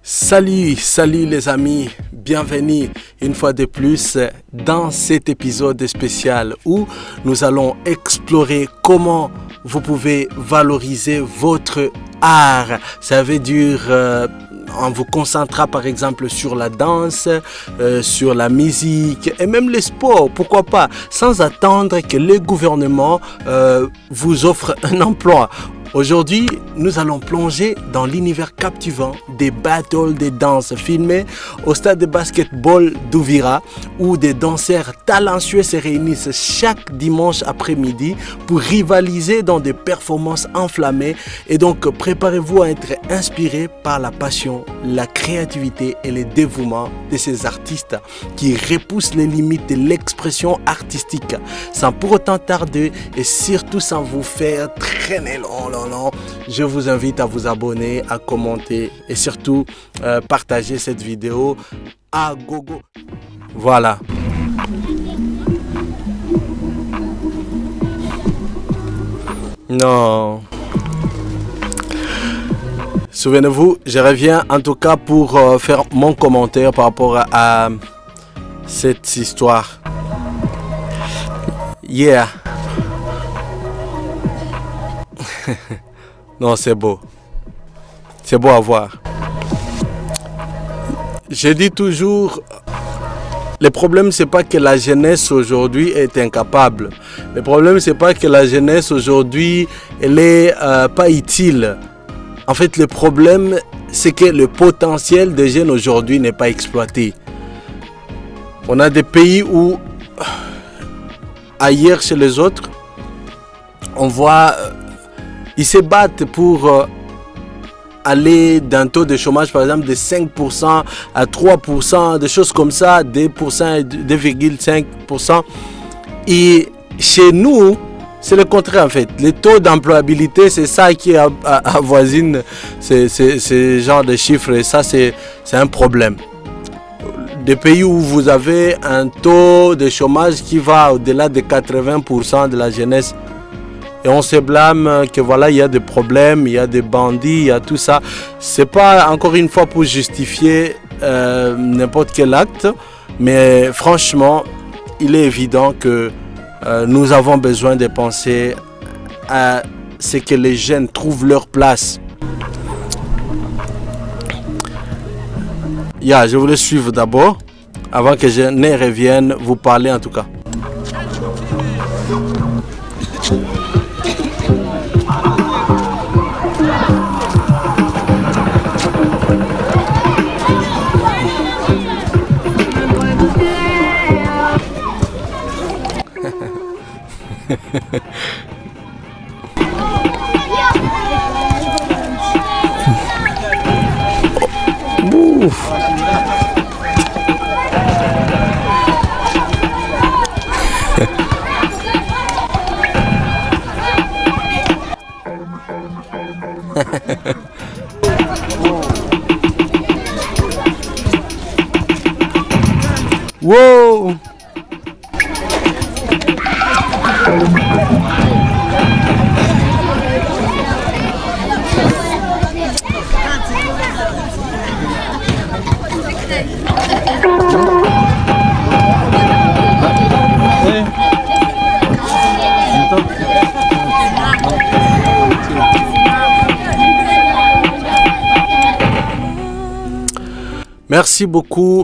Salut les amis, bienvenue une fois de plus dans cet épisode spécial où nous allons explorer comment vous pouvez valoriser votre art. Ça veut dire en vous concentrant par exemple sur la danse, sur la musique et même le sport, pourquoi pas, sans attendre que le gouvernement vous offre un emploi. Aujourd'hui, nous allons plonger dans l'univers captivant des battles de danse filmés au stade de basketball d'Uvira où des danseurs talentueux se réunissent chaque dimanche après-midi pour rivaliser dans des performances enflammées. Et donc, préparez-vous à être inspiré par la passion, la créativité et le dévouement de ces artistes qui repoussent les limites de l'expression artistique sans pour autant tarder et surtout sans vous faire traîner long. Je vous invite à vous abonner, à commenter et surtout partager cette vidéo à gogo. Voilà. Non. Souvenez-vous, je reviens en tout cas pour faire mon commentaire par rapport à cette histoire. Yeah. Non, c'est beau. C'est beau à voir. Je dis toujours, le problème, c'est pas que la jeunesse aujourd'hui est incapable. Le problème, c'est pas que la jeunesse aujourd'hui, elle est pas utile. En fait, le problème, c'est que le potentiel des jeunes aujourd'hui n'est pas exploité. On a des pays où, ailleurs chez les autres, on voit... ils se battent pour aller d'un taux de chômage par exemple de 5% à 3%, des choses comme ça, 2% et 2,5%. Et chez nous, c'est le contraire en fait. Le taux d'employabilité, c'est ça qui avoisine ce genre de chiffres et ça c'est un problème. Des pays où vous avez un taux de chômage qui va au-delà de 80% de la jeunesse. Et on se blâme que voilà, il y a des problèmes, il y a des bandits, il y a tout ça. C'est pas encore une fois pour justifier n'importe quel acte, mais franchement, il est évident que nous avons besoin de penser à ce que les jeunes trouvent leur place. Je voulais suivre d'abord, avant que je ne revienne vous parler en tout cas. Ouf. Wow.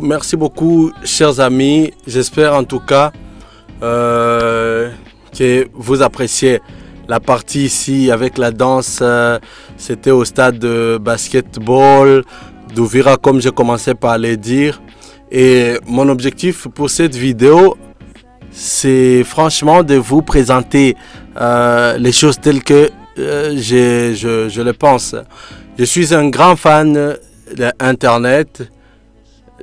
Merci beaucoup chers amis. J'espère en tout cas que vous appréciez la partie ici avec la danse. C'était au stade de basketball d'Uvira comme j'ai commencé par le dire. Et mon objectif pour cette vidéo, c'est franchement de vous présenter les choses telles que je le pense. Je suis un grand fan d'Internet.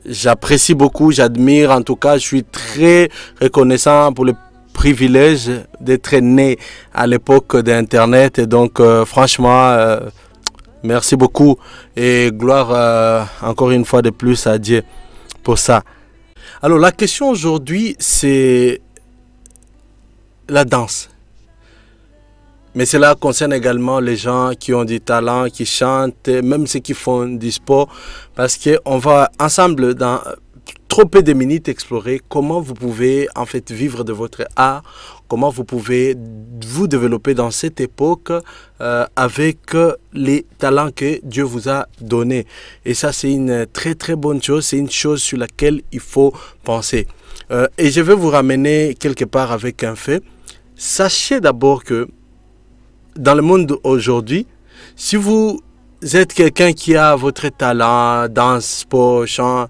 J'apprécie beaucoup, j'admire, en tout cas, je suis très reconnaissant pour le privilège d'être né à l'époque d'Internet. Et donc, franchement, merci beaucoup et gloire encore une fois de plus à Dieu pour ça. Alors, la question aujourd'hui, c'est la danse. Mais cela concerne également les gens qui ont du talent, qui chantent, même ceux qui font du sport, parce qu'on va ensemble dans trop peu de minutes explorer comment vous pouvez en fait vivre de votre art, comment vous pouvez vous développer dans cette époque avec les talents que Dieu vous a donnés. Et ça, c'est une très très bonne chose, c'est une chose sur laquelle il faut penser. Et je vais vous ramener quelque part avec un fait. Sachez d'abord que dans le monde aujourd'hui, si vous êtes quelqu'un qui a votre talent, danse, sport, chant,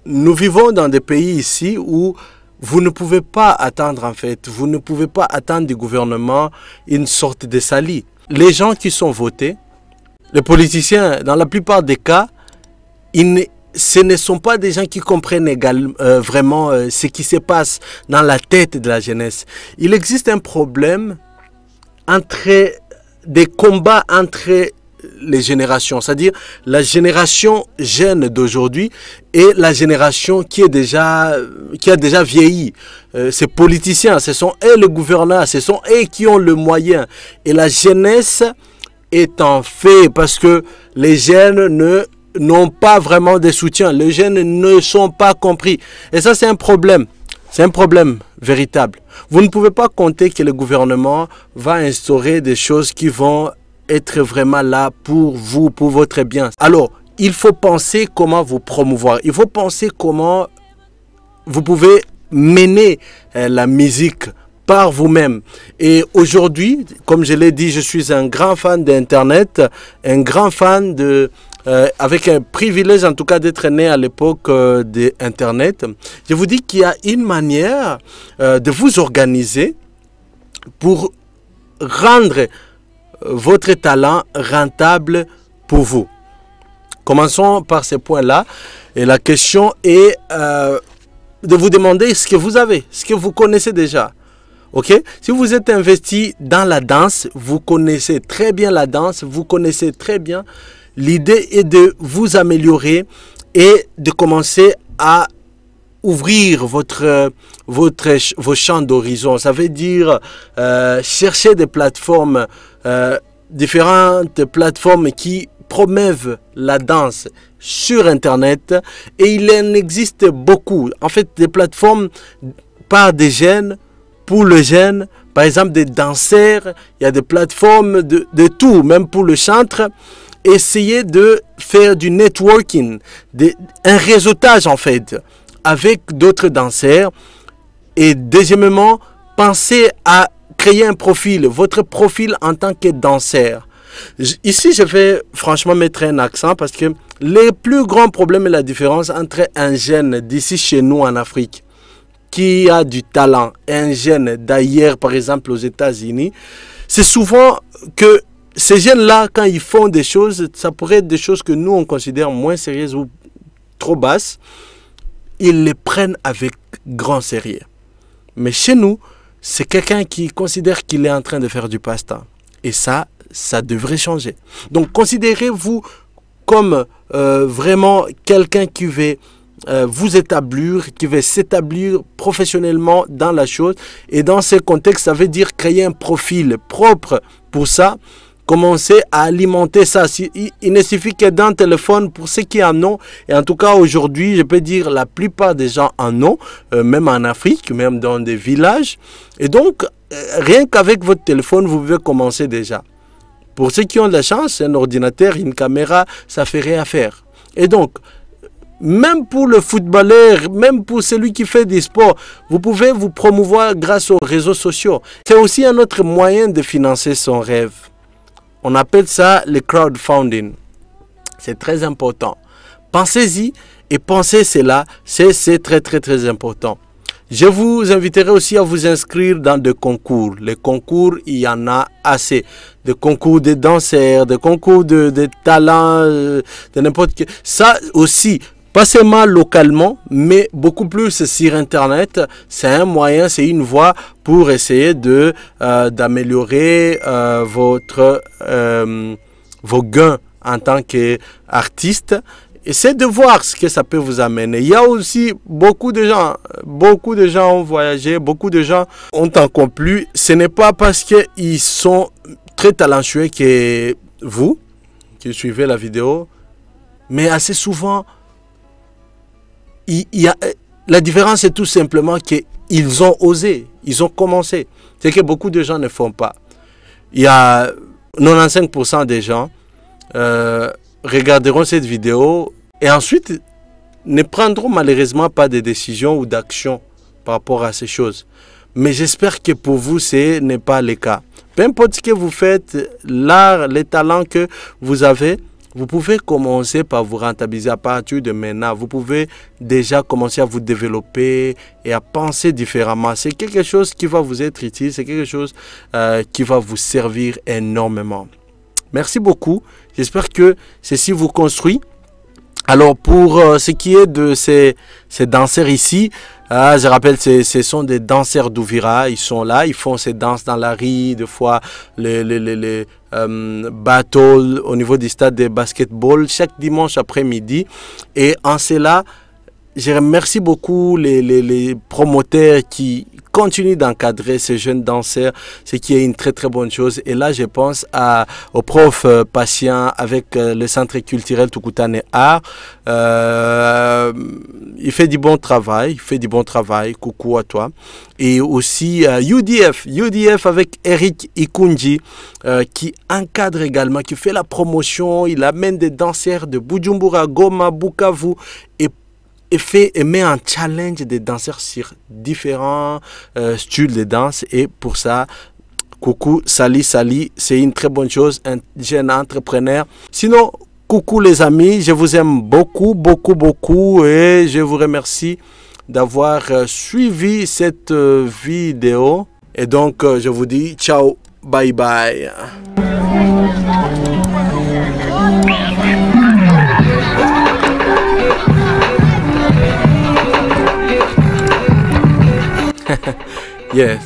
nous vivons dans des pays ici où vous ne pouvez pas attendre en fait, vous ne pouvez pas attendre du gouvernement une sorte de salut. Les gens qui sont votés, les politiciens, dans la plupart des cas, ce ne sont pas des gens qui comprennent vraiment ce qui se passe dans la tête de la jeunesse. Il existe un problème entre des combats entre les générations, c'est-à-dire la génération jeune d'aujourd'hui et la génération qui a déjà vieilli. Ces politiciens, ce sont eux le gouvernement, ce sont eux qui ont le moyen. Et la jeunesse est en fait parce que les jeunes n'ont pas vraiment de soutien. Les jeunes ne sont pas compris. Et ça, c'est un problème. C'est un problème véritable. Vous ne pouvez pas compter que le gouvernement va instaurer des choses qui vont être vraiment là pour vous, pour votre bien. Alors, il faut penser comment vous promouvoir. Il faut penser comment vous pouvez mener la musique par vous-même. Et aujourd'hui, comme je l'ai dit, je suis un grand fan d'Internet, un grand fan avec un privilège en tout cas d'être né à l'époque d'Internet. Je vous dis qu'il y a une manière de vous organiser pour rendre votre talent rentable pour vous. Commençons par ces points-là. Et la question est de vous demander ce que vous avez, ce que vous connaissez déjà. Ok? Si vous êtes investi dans la danse, vous connaissez très bien la danse, vous connaissez très bien. L'idée est de vous améliorer et de commencer à ouvrir vos champs d'horizon. Ça veut dire chercher des plateformes, différentes plateformes qui promeuvent la danse sur Internet. Et il en existe beaucoup. En fait, des plateformes par des jeunes, pour les jeunes, par exemple des danseurs. Il y a des plateformes de tout, même pour le chantre. Essayez de faire du networking, un réseautage en fait, avec d'autres danseurs. Et deuxièmement, pensez à créer un profil, votre profil en tant que danseur. Ici, je vais franchement mettre un accent parce que le plus grand problème est la différence entre un jeune d'ici chez nous en Afrique qui a du talent et un jeune d'ailleurs, par exemple aux États-Unis. C'est souvent que ces jeunes-là, quand ils font des choses, ça pourrait être des choses que nous, on considère moins sérieuses ou trop basses, ils les prennent avec grand sérieux. Mais chez nous, c'est quelqu'un qui considère qu'il est en train de faire du passe-temps. Et ça devrait changer. Donc, considérez-vous comme vraiment quelqu'un qui veut vous établir, qui veut s'établir professionnellement dans la chose. Et dans ce contexte, ça veut dire créer un profil propre pour ça. Commencer à alimenter ça. Il ne suffit que d'un téléphone pour ceux qui en ont. Et en tout cas, aujourd'hui, je peux dire la plupart des gens en ont, même en Afrique, même dans des villages. Et donc, rien qu'avec votre téléphone, vous pouvez commencer déjà. Pour ceux qui ont de la chance, un ordinateur, une caméra, ça fait rien à faire. Et donc, même pour le footballeur, même pour celui qui fait du sport, vous pouvez vous promouvoir grâce aux réseaux sociaux. C'est aussi un autre moyen de financer son rêve. On appelle ça le crowdfunding. C'est très important. Pensez-y et pensez cela. C'est très, très, très important. Je vous inviterai aussi à vous inscrire dans des concours. Les concours, il y en a assez. Des concours de danseurs, des concours de talents, de n'importe quel. Ça aussi, pas seulement localement, mais beaucoup plus sur Internet. C'est un moyen, c'est une voie pour essayer d'améliorer vos gains en tant qu'artiste. Essayez de voir ce que ça peut vous amener. Il y a aussi beaucoup de gens ont voyagé, beaucoup de gens ont accompli. Ce n'est pas parce qu'ils sont très talentueux que vous, qui suivez la vidéo, mais assez souvent, la différence est tout simplement qu'ils ont osé, ils ont commencé. C'est que beaucoup de gens ne font pas. Il y a 95% des gens regarderont cette vidéo et ensuite ne prendront malheureusement pas de décisions ou d'actions par rapport à ces choses. Mais j'espère que pour vous, ce n'est pas le cas. Peu importe ce que vous faites, l'art, les talents que vous avez, vous pouvez commencer par vous rentabiliser à partir de maintenant. Vous pouvez déjà commencer à vous développer et à penser différemment. C'est quelque chose qui va vous être utile, c'est quelque chose qui va vous servir énormément. Merci beaucoup. J'espère que ceci vous construit. Alors pour ce qui est de ces danseurs ici, je rappelle, ce sont des danseurs d'Uvira. Ils sont là, ils font ces danses dans la rue, des fois les battles au niveau du stade de basketball chaque dimanche après-midi. Et en cela, je remercie beaucoup les promoteurs qui continuent d'encadrer ces jeunes danseurs, ce qui est une très très bonne chose. Et là, je pense au prof patient avec le centre culturel Tukutane Art. Il fait du bon travail, coucou à toi. Et aussi UDF avec Eric Ikunji qui encadre également, qui fait la promotion. Il amène des danseurs de Bujumbura, Goma, Bukavu et met en challenge des danseurs sur différents styles de danse. Et pour ça, coucou Sali, c'est une très bonne chose, un jeune entrepreneur. Sinon, coucou les amis, je vous aime beaucoup et je vous remercie d'avoir suivi cette vidéo. Et donc, je vous dis ciao, bye bye. Yes.